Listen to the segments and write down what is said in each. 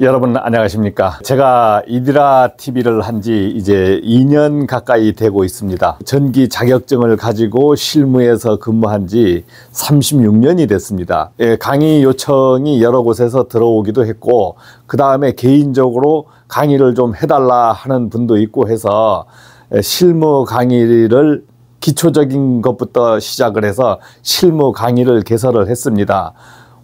여러분 안녕하십니까. 제가 이디라 TV를 한 지 이제 2년 가까이 되고 있습니다. 전기 자격증을 가지고 실무에서 근무한 지 36년이 됐습니다. 강의 요청이 여러 곳에서 들어오기도 했고, 그 다음에 개인적으로 강의를 좀 해달라 하는 분도 있고 해서 실무 강의를 기초적인 것부터 시작을 해서 실무 강의를 개설을 했습니다.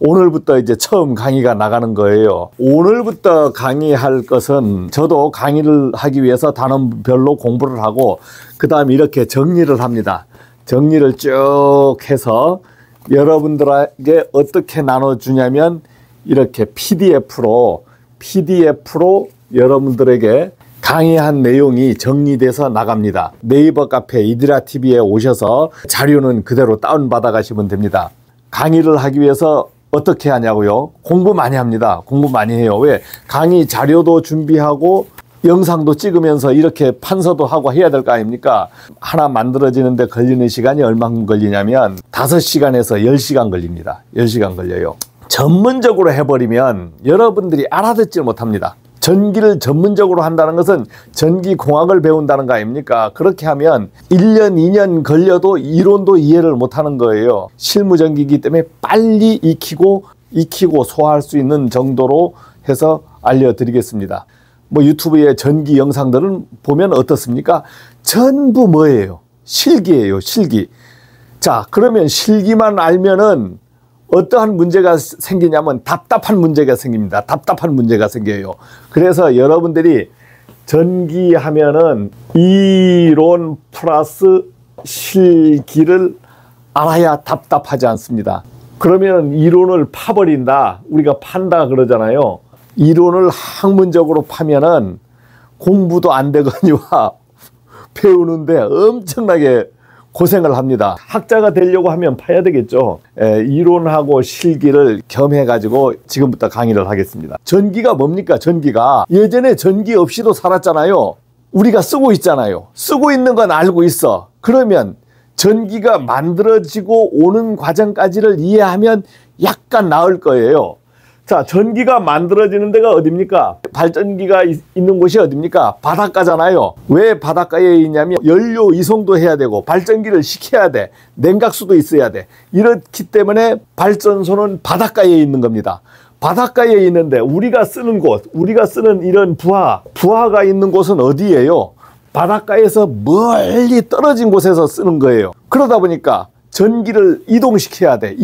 오늘부터 이제 처음 강의가 나가는 거예요. 오늘부터 강의할 것은, 저도 강의를 하기 위해서 단원별로 공부를 하고 그 다음에 이렇게 정리를 합니다. 정리를 쭉 해서 여러분들에게 어떻게 나눠주냐면, 이렇게 PDF로 여러분들에게 강의한 내용이 정리돼서 나갑니다. 네이버 카페 이디라 TV에 오셔서 자료는 그대로 다운받아 가시면 됩니다. 강의를 하기 위해서 어떻게 하냐고요? 공부 많이 합니다. 공부 많이 해요. 왜? 강의 자료도 준비하고 영상도 찍으면서 이렇게 판서도 하고 해야 될 거 아닙니까? 하나 만들어지는데 걸리는 시간이 얼마큼 걸리냐면 5시간에서 10시간 걸립니다. 10시간 걸려요. 전문적으로 해버리면 여러분들이 알아듣지 못합니다. 전기를 전문적으로 한다는 것은 전기공학을 배운다는 거 아닙니까? 그렇게 하면 1년, 2년 걸려도 이론도 이해를 못하는 거예요. 실무전기이기 때문에 빨리 익히고 소화할 수 있는 정도로 해서 알려드리겠습니다. 뭐 유튜브의 전기 영상들은 보면 어떻습니까? 전부 뭐예요? 실기예요, 실기. 자, 그러면 실기만 알면은 어떠한 문제가 생기냐면 답답한 문제가 생깁니다. 답답한 문제가 생겨요. 그래서 여러분들이 전기하면은 이론 플러스 실기를 알아야 답답하지 않습니다. 그러면 이론을 파버린다, 우리가 판다 그러잖아요. 이론을 학문적으로 파면은 공부도 안 되거니와 배우는데 엄청나게 고생을 합니다. 학자가 되려고 하면 파야 되겠죠. 이론하고 실기를 겸해 가지고 지금부터 강의를 하겠습니다. 전기가 뭡니까? 전기가 예전에 전기 없이도 살았잖아요. 우리가 쓰고 있잖아요. 쓰고 있는 건 알고 있어. 그러면 전기가 만들어지고 오는 과정까지를 이해하면 약간 나을 거예요. 자, 전기가 만들어지는 데가 어딥니까? 발전기가 있는 곳이 어딥니까? 바닷가잖아요. 왜 바닷가에 있냐면 연료 이송도 해야 되고 발전기를 시켜야 돼. 냉각수도 있어야 돼. 이렇기 때문에 발전소는 바닷가에 있는 겁니다. 바닷가에 있는데 우리가 쓰는 곳, 우리가 쓰는 이런 부하가 있는 곳은 어디예요? 바닷가에서 멀리 떨어진 곳에서 쓰는 거예요. 그러다 보니까 전기를 이동시켜야 돼.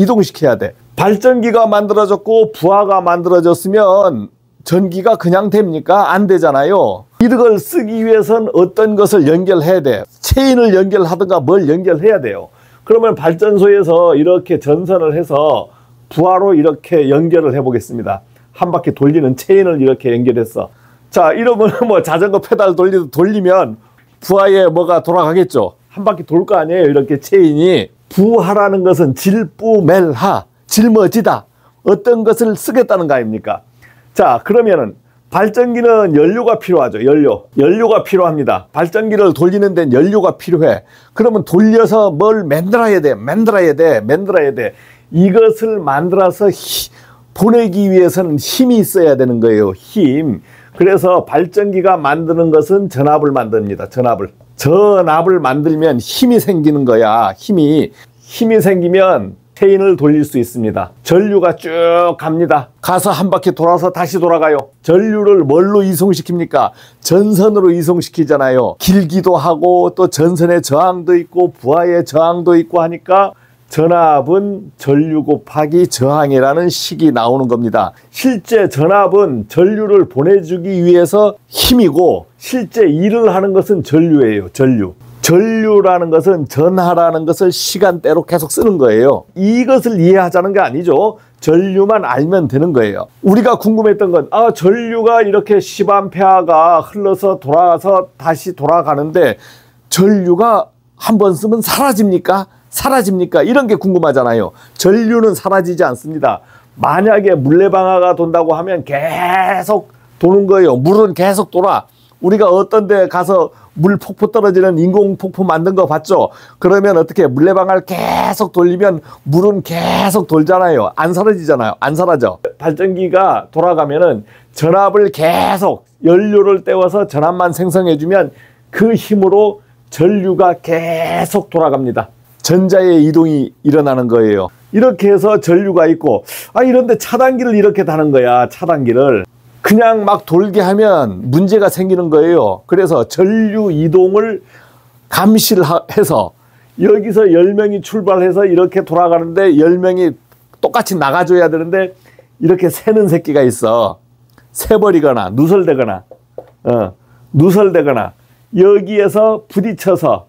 발전기가 만들어졌고 부하가 만들어졌으면 전기가 그냥 됩니까? 안 되잖아요. 이걸 쓰기 위해서는 어떤 것을 연결해야 돼. 체인을 연결하든가 뭘 연결해야 돼요. 그러면 발전소에서 이렇게 전선을 해서 부하로 이렇게 연결을 해 보겠습니다. 한 바퀴 돌리는 체인을 이렇게 연결했어. 자, 이러면 뭐 자전거 페달 돌리면 부하에 뭐가 돌아가겠죠. 한 바퀴 돌 거 아니에요. 이렇게 체인이. 부하라는 것은 질부멜하, 짊어지다, 어떤 것을 쓰겠다는 거 아닙니까? 자, 그러면은 발전기는 연료가 필요하죠. 연료가 필요합니다. 발전기를 돌리는 데는 연료가 필요해. 그러면 돌려서 뭘 만들어야 돼. 이것을 만들어서 보내기 위해서는 힘이 있어야 되는 거예요. 힘. 그래서 발전기가 만드는 것은 전압을 만듭니다. 전압을 만들면 힘이 생기는 거야. 힘이 생기면 체인을 돌릴 수 있습니다. 전류가 쭉 갑니다. 가서 한 바퀴 돌아서 다시 돌아가요. 전류를 뭘로 이송시킵니까? 전선으로 이송시키잖아요. 길기도 하고 또 전선의 저항도 있고 부하의 저항도 있고 하니까 전압은 전류 곱하기 저항이라는 식이 나오는 겁니다. 실제 전압은 전류를 보내주기 위해서 힘이고 실제 일을 하는 것은 전류예요. 전류라는 것은 전하라는 것을 시간대로 계속 쓰는 거예요. 이것을 이해하자는 게 아니죠. 전류만 알면 되는 거예요. 우리가 궁금했던 건 전류가 이렇게 10A가 흘러서 돌아와서 다시 돌아가는데 전류가 한 번 쓰면 사라집니까? 이런 게 궁금하잖아요. 전류는 사라지지 않습니다. 만약에 물레방아가 돈다고 하면 계속 도는 거예요. 물은 계속 돌아. 우리가 어떤 데 가서 물 폭포 떨어지는 인공 폭포 만든 거 봤죠? 그러면 어떻게 물레방아를 계속 돌리면 물은 계속 돌잖아요. 안 사라지잖아요. 안 사라져. 발전기가 돌아가면은 전압을 계속 연료를 때워서 전압만 생성해주면 그 힘으로 전류가 계속 돌아갑니다. 전자의 이동이 일어나는 거예요. 이렇게 해서 전류가 있고, 이런데 차단기를 이렇게 다는 거야. 차단기를 그냥 막 돌게 하면 문제가 생기는 거예요. 그래서 전류 이동을 감시를 해서 여기서 10명이 출발해서 이렇게 돌아가는데 10명이 똑같이 나가줘야 되는데 이렇게 새는 새끼가 있어. 새버리거나 누설되거나 여기에서 부딪혀서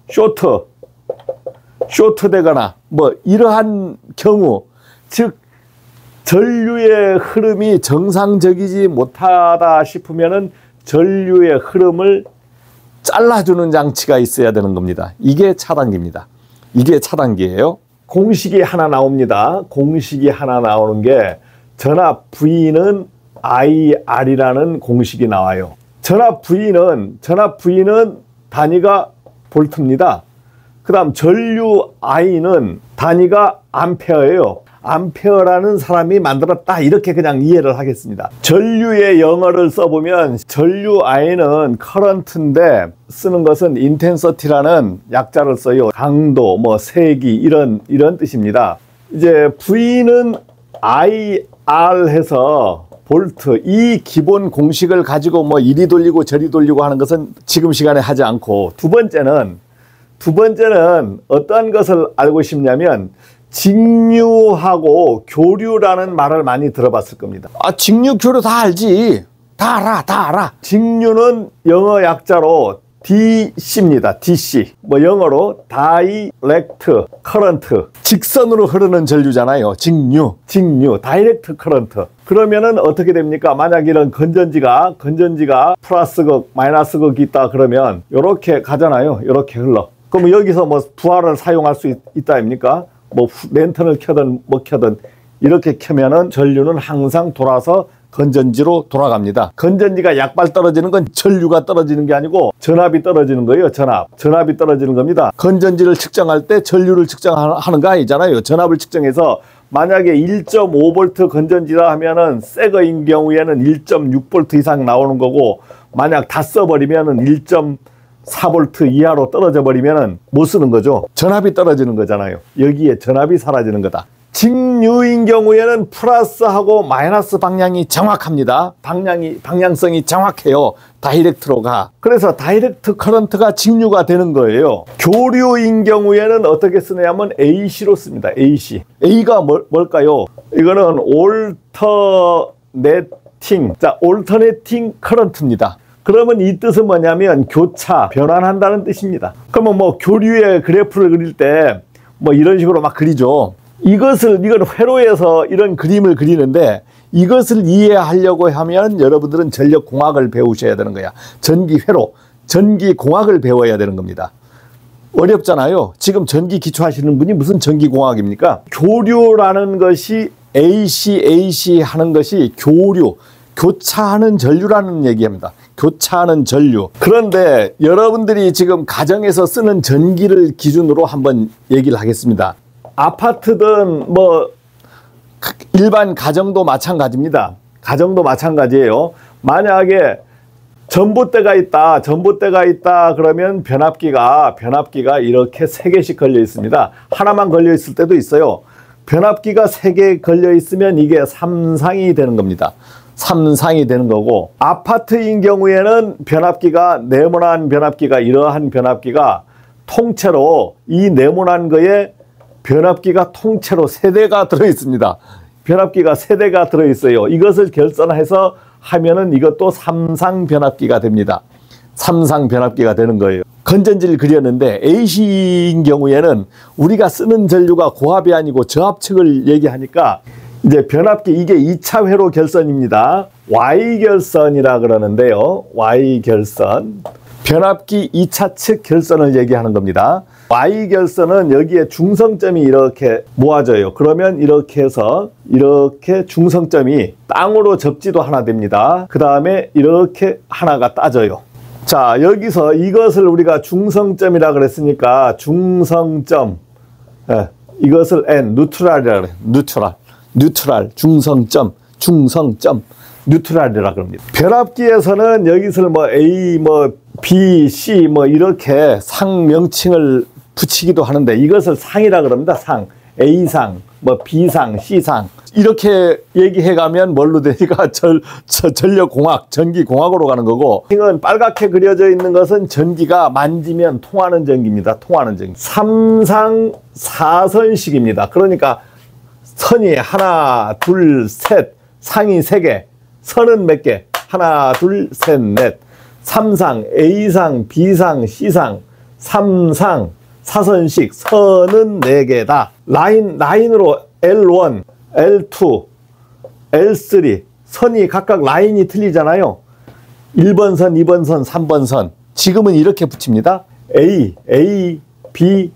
쇼트 되거나 뭐 이러한 경우, 즉 전류의 흐름이 정상적이지 못하다 싶으면은 전류의 흐름을 잘라주는 장치가 있어야 되는 겁니다. 이게 차단기입니다. 이게 차단기예요. 공식이 하나 나옵니다. 공식이 하나 나오는 게 전압 V는 IR이라는 공식이 나와요. 전압 V는 단위가 볼트입니다. 그 다음 전류 I는 단위가 암페어예요. 암페어라는 사람이 만들었다, 이렇게 그냥 이해를 하겠습니다. 전류의 영어를 써보면 전류 I는 커런트인데 쓰는 것은 인텐서티라는 약자를 써요. 강도, 뭐 세기 이런 뜻입니다. 이제 V는 IR 해서 볼트, 이 기본 공식을 가지고 뭐 이리 돌리고 저리 돌리고 하는 것은 지금 시간에 하지 않고, 두 번째는 어떠한 것을 알고 싶냐면 직류하고 교류라는 말을 많이 들어봤을 겁니다. 직류, 교류 다 알지. 다 알아. 직류는 영어 약자로 DC입니다. DC. 뭐 영어로 다이렉트 커런트. 직선으로 흐르는 전류잖아요. 직류, 다이렉트 커런트. 그러면은 어떻게 됩니까? 만약 이런 건전지가 플러스극, 마이너스극이 있다 그러면 이렇게 가잖아요. 이렇게 흘러. 그럼 여기서 뭐 부하를 사용할 수 있다 아닙니까? 뭐 랜턴을 켜든 뭐 켜든 이렇게 켜면은 전류는 항상 돌아서 건전지로 돌아갑니다. 건전지가 약발 떨어지는 건 전류가 떨어지는 게 아니고 전압이 떨어지는 거예요. 전압이 떨어지는 겁니다. 건전지를 측정할 때 전류를 측정하는 거 아니잖아요. 전압을 측정해서 만약에 1.5V 건전지라 하면은 새 거인 경우에는 1.6V 이상 나오는 거고, 만약 다 써버리면은 1.4V 이하로 떨어져 버리면은 못 쓰는 거죠. 전압이 떨어지는 거잖아요. 여기에 전압이 사라지는 거다. 직류인 경우에는 플러스하고 마이너스 방향이 정확합니다. 방향성이 정확해요. 다이렉트로 가. 그래서 다이렉트 커런트가 직류가 되는 거예요. 교류인 경우에는 어떻게 쓰냐면 AC로 씁니다. AC. A가 뭘까요? 이거는 올터네팅 커런트입니다. 그러면 이 뜻은 뭐냐면 교차, 변환한다는 뜻입니다. 그러면 뭐 교류의 그래프를 그릴 때 뭐 이런 식으로 막 그리죠. 이건 회로에서 이런 그림을 그리는데, 이것을 이해하려고 하면 여러분들은 전력공학을 배우셔야 되는 거야. 전기회로, 전기공학을 배워야 되는 겁니다. 어렵잖아요. 지금 전기 기초하시는 분이 무슨 전기공학입니까? 교류라는 것이 AC 하는 것이 교차하는 전류라는 얘기입니다. 교차하는 전류. 그런데 여러분들이 지금 가정에서 쓰는 전기를 기준으로 한번 얘기를 하겠습니다. 아파트든 뭐 일반 가정도 마찬가지입니다. 가정도 마찬가지예요. 만약에 전봇대가 있다 그러면 변압기가 이렇게 3개씩 걸려 있습니다. 하나만 걸려 있을 때도 있어요. 변압기가 3개 걸려 있으면 이게 3상이 되는 겁니다. 3상이 되는 거고, 아파트인 경우에는 네모난 변압기가, 이러한 변압기가 통째로, 이 네모난 거에 변압기가 통째로 3대가 들어있습니다. 변압기가 3대가 들어있어요. 이것을 결선해서 하면은 이것도 3상 변압기가 됩니다. 3상 변압기가 되는 거예요. 건전지를 그렸는데 AC인 경우에는 우리가 쓰는 전류가 고압이 아니고 저압측을 얘기하니까 이제 변압기, 이게 2차 회로 결선입니다. Y결선이라 그러는데요. Y결선. 변압기 2차 측 결선을 얘기하는 겁니다. Y결선은 여기에 중성점이 이렇게 모아져요. 그러면 이렇게 해서 이렇게 중성점이 땅으로 접지도 하나 됩니다. 그 다음에 이렇게 하나가 따져요. 자, 여기서 이것을 우리가 중성점이라 그랬으니까 중성점, 이것을 N, 뉴트럴이라 그래요. 뉴트럴, 중성점, 중성점, 뉴트럴이라 그럽니다. 변압기에서는 여기서 뭐 A, 뭐 B, C 뭐 이렇게 상명칭을 붙이기도 하는데 이것을 상이라 그럽니다. 상, A상, 뭐 B상, C상 이렇게 얘기해 가면 뭘로 되니까 전력공학, 전기공학으로 가는 거고, 이건 빨갛게 그려져 있는 것은 전기가 만지면 통하는 전기입니다. 통하는 전기. 3상 4선식입니다. 그러니까 선이 하나, 둘, 셋, 상이 3개, 선은 몇 개? 하나, 둘, 셋, 넷. 3상, A상, B상, C상, 3상 4선식, 선은 4개다. 라인으로 L1, L2, L3 선이 각각 라인이 틀리잖아요. 1번 선, 2번 선, 3번 선. 지금은 이렇게 붙입니다. A, B,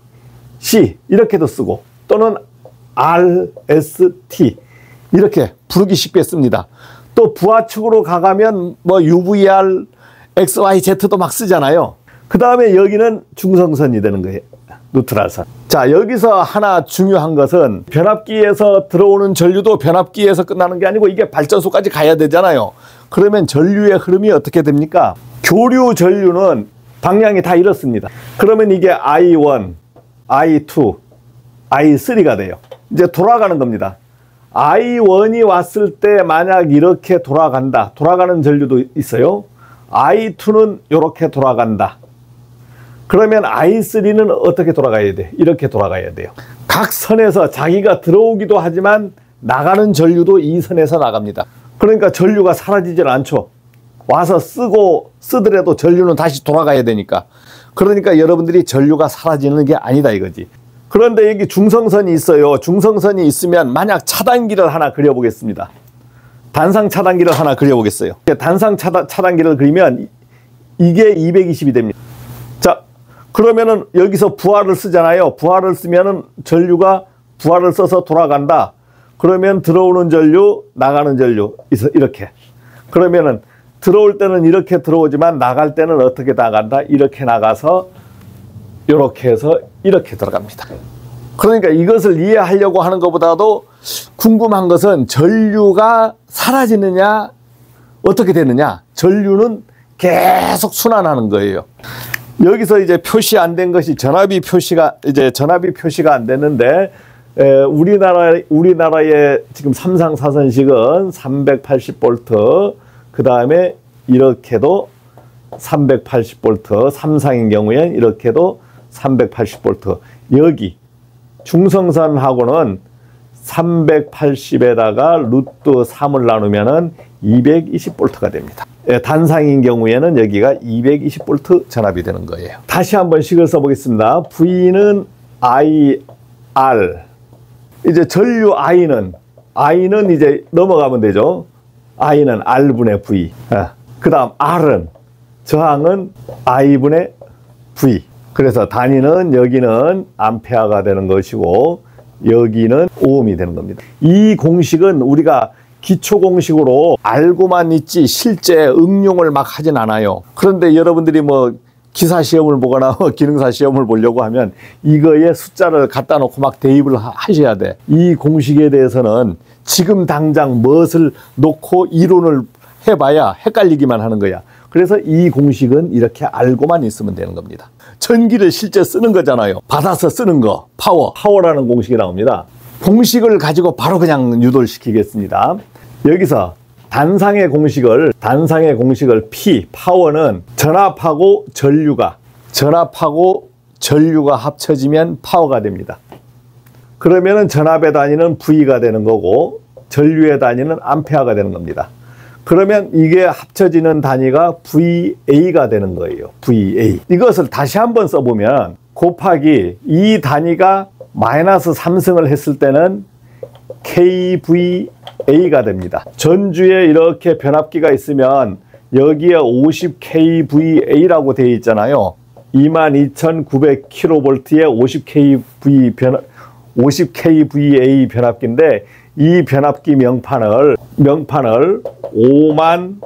C 이렇게도 쓰고 또는 R, S, T 이렇게 부르기 쉽게 씁니다. 또 부하축으로 가가면 뭐 UVR, X, Y, Z도 막 쓰잖아요. 그 다음에 여기는 중성선이 되는 거예요. 뉴트럴선. 자, 여기서 하나 중요한 것은 변압기에서 들어오는 전류도 변압기에서 끝나는 게 아니고 이게 발전소까지 가야 되잖아요. 그러면 전류의 흐름이 어떻게 됩니까? 교류 전류는 방향이 다 이렇습니다. 그러면 이게 I1, I2, I3가 돼요. 이제 돌아가는 겁니다. I1이 왔을 때 만약 이렇게 돌아간다. 돌아가는 전류도 있어요. I2는 이렇게 돌아간다. 그러면 I3는 어떻게 돌아가야 돼? 이렇게 돌아가야 돼요. 각 선에서 자기가 들어오기도 하지만 나가는 전류도 이 선에서 나갑니다. 그러니까 전류가 사라지질 않죠. 와서 쓰더라도 전류는 다시 돌아가야 되니까. 그러니까 여러분들이 전류가 사라지는 게 아니다 이거지. 그런데 여기 중성선이 있어요. 중성선이 있으면 만약 차단기를 하나 그려보겠습니다. 단상 차단기를 하나 그려보겠어요. 단상 차단기를 그리면 이게 220이 됩니다. 자, 그러면은 여기서 부하를 쓰잖아요. 부하를 쓰면은 전류가 부하를 써서 돌아간다. 그러면 들어오는 전류, 나가는 전류 이렇게. 그러면은 들어올 때는 이렇게 들어오지만 나갈 때는 어떻게 나간다? 이렇게 나가서 이렇게 해서 이렇게 들어갑니다. 그러니까 이것을 이해하려고 하는 것보다도 궁금한 것은 전류가 사라지느냐 어떻게 되느냐. 전류는 계속 순환하는 거예요. 여기서 이제 표시 안 된 것이 전압이 표시가 안 됐는데 우리나라의 지금 3상 4선식은 380V, 그 다음에 이렇게도 380V, 3상인 경우엔 이렇게도 380V. 여기 중성선하고는 380에다가 루트 3을 나누면은 220V가 됩니다. 단상인 경우에는 여기가 220V 전압이 되는 거예요. 다시 한번 식을 써보겠습니다. V는 IR. 이제 전류 I는 이제 넘어가면 되죠. I는 R분의 V. 그 다음 R은 저항은 I분의 V. 그래서 단위는 여기는 암페어가 되는 것이고 여기는 오음이 되는 겁니다. 이 공식은 우리가 기초 공식으로 알고만 있지 실제 응용을 막 하진 않아요. 그런데 여러분들이 뭐 기사 시험을 보거나 기능사 시험을 보려고 하면 이거에 숫자를 갖다 놓고 막 대입을 하셔야 돼. 이 공식에 대해서는 지금 당장 무엇을 놓고 이론을 해봐야 헷갈리기만 하는 거야. 그래서 이 공식은 이렇게 알고만 있으면 되는 겁니다. 전기를 실제 쓰는 거잖아요. 받아서 쓰는 거, 파워라는 공식이 나옵니다. 공식을 가지고 바로 그냥 유도를 시키겠습니다. 여기서 단상의 공식을 P, 파워는 전압하고 전류가 합쳐지면 파워가 됩니다. 그러면은 전압의 단위는 V가 되는 거고 전류의 단위는 암페어가 되는 겁니다. 그러면 이게 합쳐지는 단위가 VA가 되는 거예요. VA. 이것을 다시 한번 써보면 곱하기 이 단위가 마이너스 3승을 했을 때는 KVA가 됩니다. 전주에 이렇게 변압기가 있으면 여기에 50kVA라고 되어 있잖아요. 22,900kV에 50kVA 변압기인데 이 변압기 명판을 5만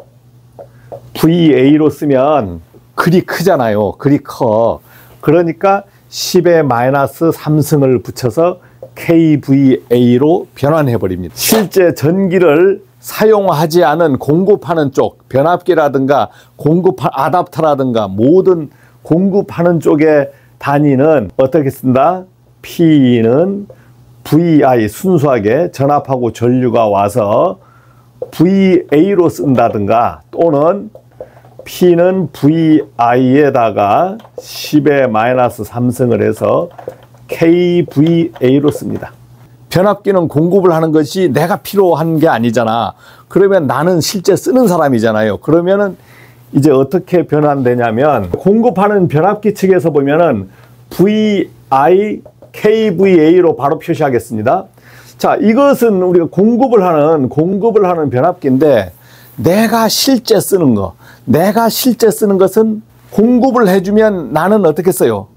VA로 쓰면 글이 크잖아요. 글이 커. 그러니까 10의 마이너스 3승을 붙여서 kVA로 변환해 버립니다. 실제 전기를 사용하지 않은 공급하는 쪽, 변압기라든가 아답터라든가 모든 공급하는 쪽의 단위는 어떻게 쓴다? P는 VI, 순수하게 전압하고 전류가 와서 VA로 쓴다든가, 또는 P는 VI에다가 10의 마이너스 3승을 해서 kVA로 씁니다. 변압기는 공급을 하는 것이 내가 필요한 게 아니잖아. 그러면 나는 실제 쓰는 사람이잖아요. 그러면은 이제 어떻게 변환되냐면, 공급하는 변압기 측에서 보면은 VI, kVA로 바로 표시하겠습니다. 자, 이것은 우리가 공급을 하는 변압기인데, 내가 실제 쓰는 것은 공급을 해주면 나는 어떻게 써요?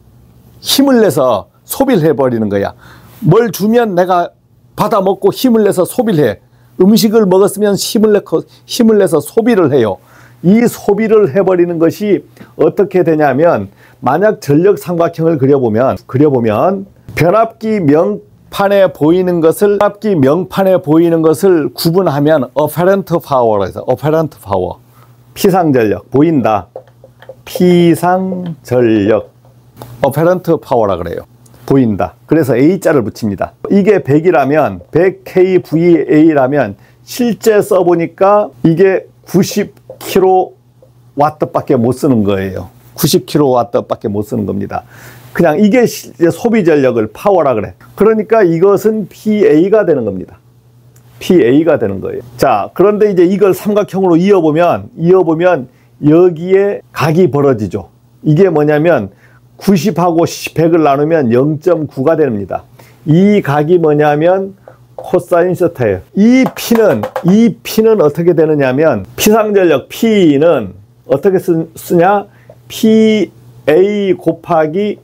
힘을 내서 소비를 해버리는 거야. 뭘 주면 내가 받아 먹고 힘을 내서 소비를 해. 음식을 먹었으면 힘을 내서 소비를 해요. 이 소비를 해버리는 것이 어떻게 되냐면, 만약 전력 삼각형을 그려보면 변압기 명판에 보이는 것을 구분하면 apparent power로 해서 apparent power, 피상전력, 보인다, 피상전력, apparent power라 그래요. 보인다. 그래서 A자를 붙입니다. 이게 100이라면 100kVA라면 실제 써보니까 이게 90kW밖에 못 쓰는 거예요. 90kW밖에 못 쓰는 겁니다. 그냥 이게 소비 전력을 파워라 그래. 그러니까 이것은 PA가 되는 겁니다. PA가 되는 거예요. 자, 그런데 이제 이걸 삼각형으로 이어보면 여기에 각이 벌어지죠. 이게 뭐냐면 90하고 100을 나누면 0.9가 됩니다. 이 각이 뭐냐면 코사인 세타예요. 이 P는 어떻게 되느냐면, 피상전력 P는 어떻게 쓰냐? PA 곱하기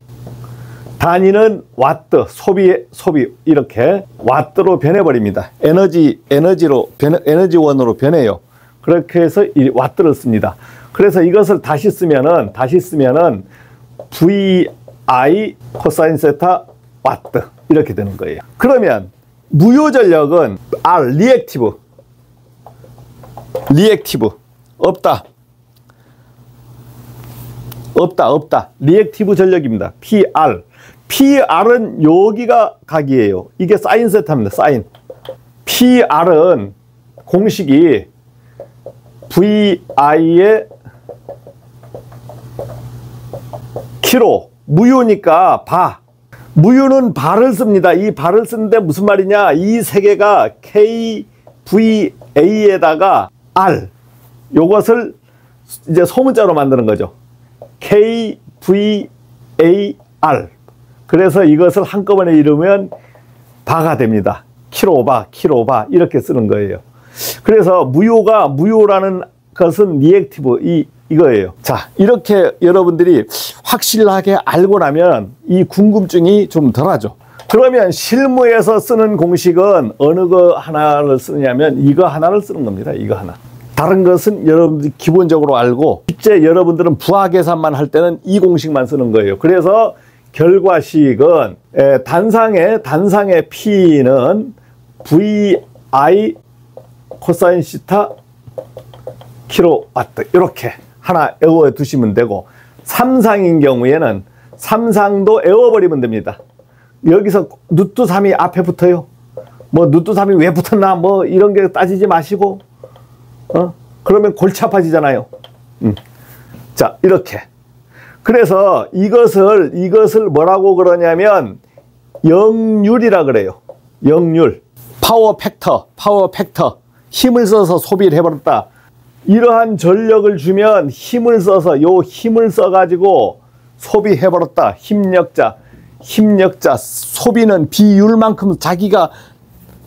단위는 와트, 소비 이렇게 와트로 변해버립니다. 에너지원으로 변해요. 그렇게 해서 이 와트를 씁니다. 그래서 이것을 다시 쓰면은 VI 코사인 세타 와트 이렇게 되는 거예요. 그러면 무효 전력은 R, 리액티브 없다. 리액티브 전력입니다. PR은 여기가 각이에요. 이게 사인 세타입니다. 사인. PR은 공식이 VI의 키로, 무효니까 무효는 바를 씁니다. 이 바를 쓰는데 무슨 말이냐? 이 세 개가 kVA에다가 R, 요것을 이제 소문자로 만드는 거죠. kVAR. 그래서 이것을 한꺼번에 이루면 바가 됩니다. 킬로바 이렇게 쓰는 거예요. 그래서 무효라는 것은 리액티브 이거예요. 자, 이렇게 여러분들이 확실하게 알고 나면 이 궁금증이 좀 덜하죠. 그러면 실무에서 쓰는 공식은 어느 거 하나를 쓰느냐면 이거 하나를 쓰는 겁니다. 이거 하나. 다른 것은 여러분들이 기본적으로 알고, 실제 여러분들은 부하 계산만 할 때는 이 공식만 쓰는 거예요. 그래서 결과식은 단상의 P는 VI 코사인 시타 킬로와트 이렇게 하나 외워 두시면 되고, 3상인 경우에는 3상도 외워버리면 됩니다. 여기서 누트 3이 앞에 붙어요. 뭐 누트 3이 왜 붙었나 뭐 이런 게 따지지 마시고, 그러면 골치 아파지잖아요. 자, 이렇게. 그래서 이것을 뭐라고 그러냐면 역률이라 그래요. 역률. 파워 팩터. 힘을 써서 소비를 해버렸다. 이러한 전력을 주면 힘을 써서 힘을 써가지고 소비해버렸다. 힘력자. 소비는 비율만큼, 자기가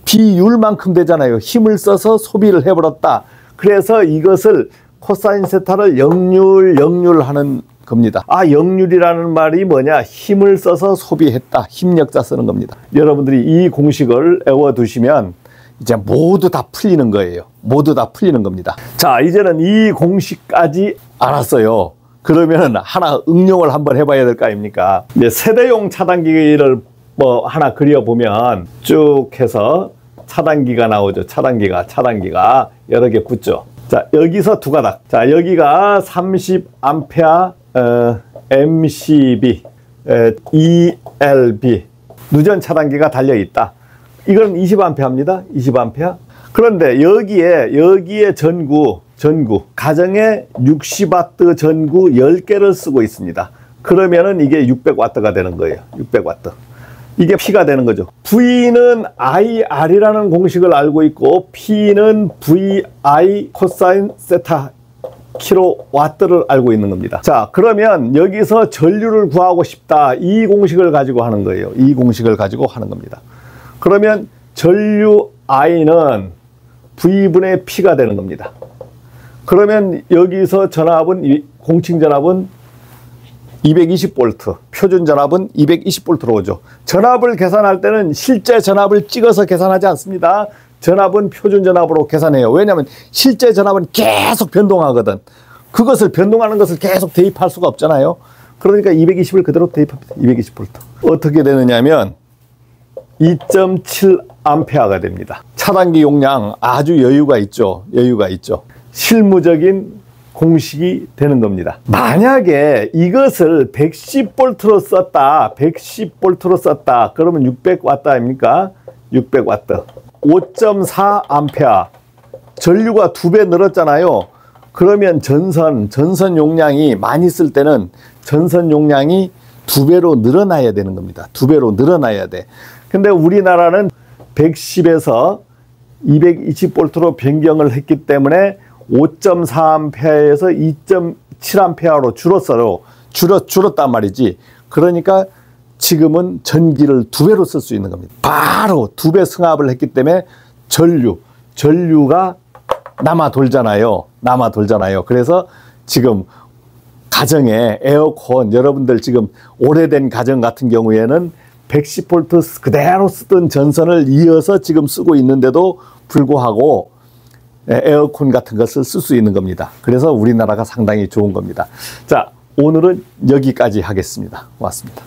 비율만큼 되잖아요. 힘을 써서 소비를 해버렸다. 그래서 이것을 코사인 세타를 역률하는 겁니다. 역률이라는 말이 뭐냐? 힘을 써서 소비했다. 힘력자 쓰는 겁니다. 여러분들이 이 공식을 외워두시면 이제 모두 다 풀리는 거예요. 모두 다 풀리는 겁니다. 자, 이제는 이 공식까지 알았어요. 그러면 하나 응용을 한번 해봐야 될 거 아닙니까? 이제 세대용 차단기를 뭐 하나 그려보면 쭉 해서 차단기가 나오죠. 차단기가 여러 개 붙죠. 자, 여기서 두 가닥. 자, 여기가 30A MCB ELB 누전 차단기가 달려 있다. 이건 20A입니다. 20A. 그런데 여기에 전구 가정에 60W 전구 10개를 쓰고 있습니다. 그러면은 이게 600W가 되는 거예요. 600W. 이게 P가 되는 거죠. V는 IR이라는 공식을 알고 있고 P는 VI 코사인 세타 킬로와트를 알고 있는 겁니다. 자, 그러면 여기서 전류를 구하고 싶다. 이 공식을 가지고 하는 거예요. 이 공식을 가지고 하는 겁니다. 그러면 전류 I는 V분의 P가 되는 겁니다. 그러면 여기서 전압은, 공칭 전압은 220V, 표준 전압은 220V로 오죠. 전압을 계산할 때는 실제 전압을 찍어서 계산하지 않습니다. 전압은 표준 전압으로 계산해요. 왜냐하면 실제 전압은 계속 변동하거든. 그것을 변동하는 것을 계속 대입할 수가 없잖아요. 그러니까 220을 그대로 대입합니다. 220V. 어떻게 되느냐면 2.7A가 됩니다. 차단기 용량 아주 여유가 있죠. 실무적인 공식이 되는 겁니다. 만약에 이것을 110V로 썼다. 그러면 600W 아닙니까? 600W. 5.4A. 전류가 2배 늘었잖아요. 그러면 전선 용량이 많이 쓸 때는 전선 용량이 2배로 늘어나야 되는 겁니다. 2배로 늘어나야 돼. 근데 우리나라는 110에서 220V로 변경을 했기 때문에 5.4A에서 2.7A로 줄었단 말이지. 그러니까 지금은 전기를 2배로 쓸 수 있는 겁니다. 바로 2배 승합을 했기 때문에 전류가 남아 돌잖아요. 그래서 지금 가정에 에어컨, 여러분들 지금 오래된 가정 같은 경우에는 110V 그대로 쓰던 전선을 이어서 지금 쓰고 있는데도 불구하고 에어컨 같은 것을 쓸 수 있는 겁니다. 그래서 우리나라가 상당히 좋은 겁니다. 자, 오늘은 여기까지 하겠습니다. 고맙습니다.